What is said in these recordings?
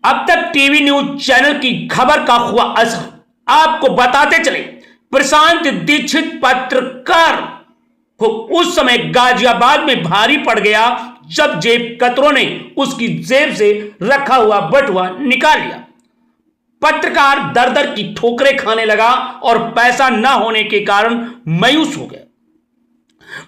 अब तक TV news channel की खबर का हुआ असर आपको बताते चले। प्रशांत दीक्षित पत्रकार को उस समय गाजियाबाद में भारी पड़ गया जब जेब कतरों ने उसकी जेब से रखा हुआ बटुआ निकाल लिया। पत्रकार दर दर की ठोकरें खाने लगा और पैसा न होने के कारण मायूस हो गया।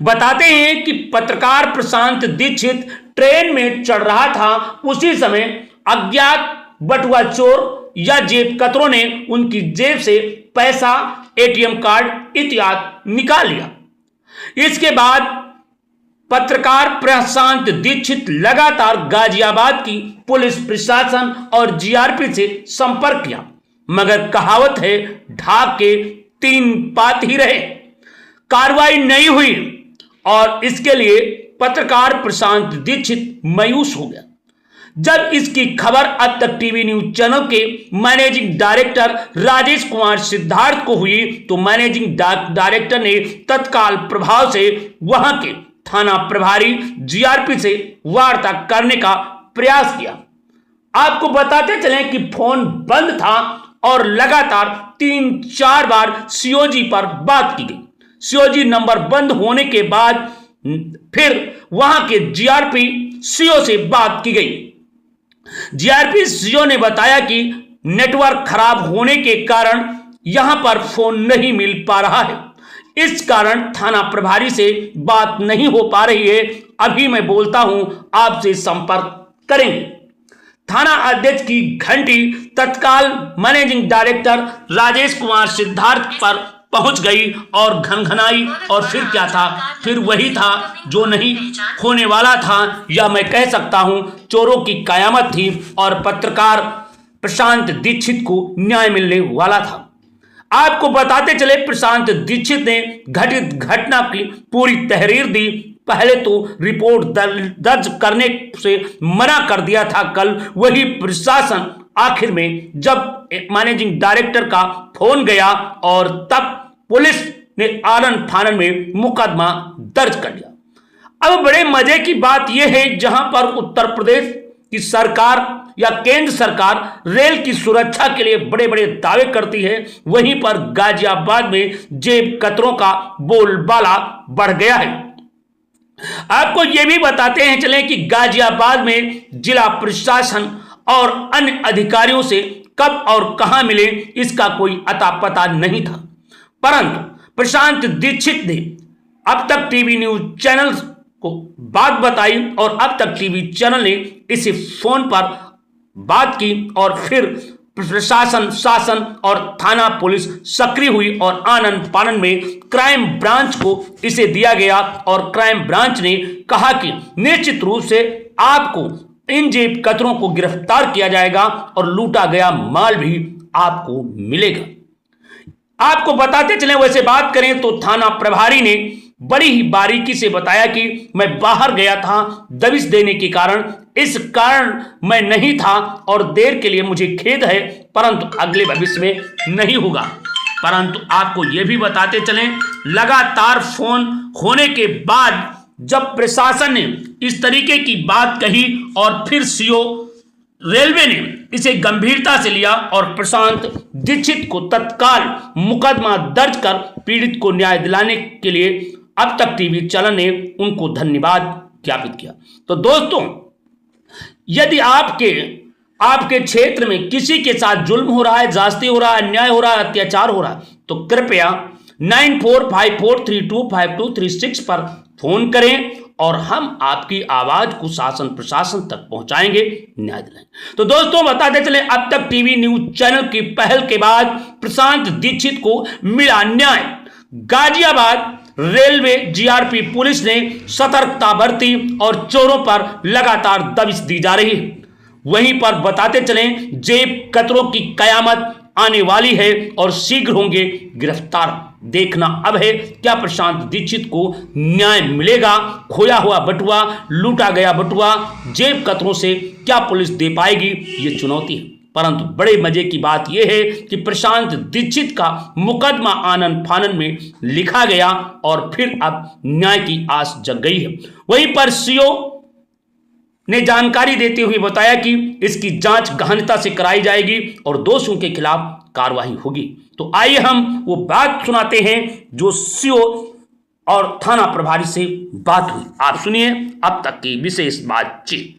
बताते हैं कि पत्रकार प्रशांत दीक्षित ट्रेन में चढ़ रहा था। उसी समय अज्ञात बटुआ चोर या जेब कतरों ने उनकी जेब से पैसा, एटीएम कार्ड इत्यादि निकाल लिया। इसके बाद पत्रकार प्रशांत दीक्षित लगातार गाजियाबाद की पुलिस प्रशासन और जीआरपी से संपर्क किया, मगर कहावत है ढाक के तीन पात ही रहे। कार्रवाई नहीं हुई और इसके लिए पत्रकार प्रशांत दीक्षित मायूस हो गया। जब इसकी खबर अब तक टीवी न्यूज चैनल के मैनेजिंग डायरेक्टर राजेश कुमार सिद्धार्थ को हुई तो मैनेजिंग डायरेक्टर ने तत्काल प्रभाव से वहां के थाना प्रभारी जीआरपी से वार्ता करने का प्रयास किया। आपको बताते चलें कि फोन बंद था और लगातार 3-4 बार सीओजी पर बात की गई। सीओजी नंबर बंद होने के बाद फिर वहां के जीआरपी सीओ से बात की गई। जीआरपी सीओ ने बताया कि नेटवर्क खराब होने के कारण यहां पर फोन नहीं मिल पा रहा है, इस कारण थाना प्रभारी से बात नहीं हो पा रही है। अभी मैं बोलता हूं, आपसे संपर्क करेंगे। थाना अध्यक्ष की घंटी तत्काल मैनेजिंग डायरेक्टर राजेश कुमार सिद्धार्थ पर पहुंच गई और घनघनाई। और फिर क्या था? फिर वही था जो नहीं होने वाला था, या मैं कह सकता हूं चोरों की कयामत थी और पत्रकार प्रशांत दीक्षित को न्याय मिलने वाला था। आपको बताते चले प्रशांत दीक्षित ने घटित घटना की पूरी तहरीर दी। पहले तो रिपोर्ट दर्ज करने से मना कर दिया था कल, वही प्रशासन आखिर में जब मैनेजिंग डायरेक्टर का फोन गया और तब पुलिस ने आनन फानन में मुकदमा दर्ज कर लिया। अब बड़े मजे की बात यह है, जहां पर उत्तर प्रदेश की सरकार या केंद्र सरकार रेल की सुरक्षा के लिए बड़े बड़े दावे करती है, वहीं पर गाजियाबाद में जेब कतरों का बोलबाला बढ़ गया है। आपको यह भी बताते हैं चलें कि गाजियाबाद में जिला प्रशासन और अन्य अधिकारियों से कब और कहां मिले इसका कोई अता पता नहीं था, परंतु प्रशांत दीक्षित ने अब तक टीवी न्यूज चैनल को बात बताई और अब तक टीवी चैनल ने इसे फोन पर बात की और फिर प्रशासन, शासन और थाना पुलिस सक्रिय हुई और आनन फानन में क्राइम ब्रांच को इसे दिया गया और क्राइम ब्रांच ने कहा कि निश्चित रूप से आपको इन जेब कतरों को गिरफ्तार किया जाएगा और लूटा गया माल भी आपको मिलेगा। आपको बताते चलें, वैसे बात करें तो थाना प्रभारी ने बड़ी ही बारीकी से बताया कि मैं बाहर गया था दबिश देने के कारण, इस कारण मैं नहीं था और देर के लिए मुझे खेद है, परंतु अगले भविष्य में नहीं होगा। परंतु आपको यह भी बताते चलें, लगातार फोन होने के बाद जब प्रशासन ने इस तरीके की बात कही और फिर सीओ रेलवे ने इसे गंभीरता से लिया और प्रशांत दीक्षित को तत्काल मुकदमा दर्ज कर पीड़ित को न्याय दिलाने के लिए अब तक टीवी चैनल ने उनको धन्यवाद ज्ञापित किया। तो दोस्तों, यदि आपके क्षेत्र में किसी के साथ जुल्म हो रहा है, जास्ती हो रहा है, अन्याय हो रहा है, अत्याचार हो रहा है, तो कृपया 9454325236 पर फोन करें और हम आपकी आवाज को शासन प्रशासन तक पहुंचाएंगे, न्याय दिलाएंगे। तो दोस्तों, बताते चले अब तक टीवी न्यूज चैनल की पहल के बाद प्रशांत दीक्षित को मिला न्याय। गाजियाबाद रेलवे जीआरपी पुलिस ने सतर्कता बरती और चोरों पर लगातार दबिश दी जा रही है। वहीं पर बताते चलें जेब कतरों की कयामत आने वाली है और शीघ्र होंगे गिरफ्तार। देखना अब है क्या प्रशांत दीक्षित को न्याय मिलेगा। खोया हुआ बटुआ, लूटा गया बटुआ, जेब कतरों से क्या पुलिस दे पाएगी, ये चुनौती है। परंतु बड़े मजे की बात यह है कि प्रशांत दीक्षित का मुकदमा आनन फानन में लिखा गया और फिर अब न्याय की आस जग गई है। वहीं पर सीओ ने जानकारी देते हुए बताया कि इसकी जांच गहनता से कराई जाएगी और दोषियों के खिलाफ कार्रवाई होगी। तो आइए हम वो बात सुनाते हैं जो सीओ और थाना प्रभारी से बात हुई। आप सुनिए अब तक की विशेष बातचीत।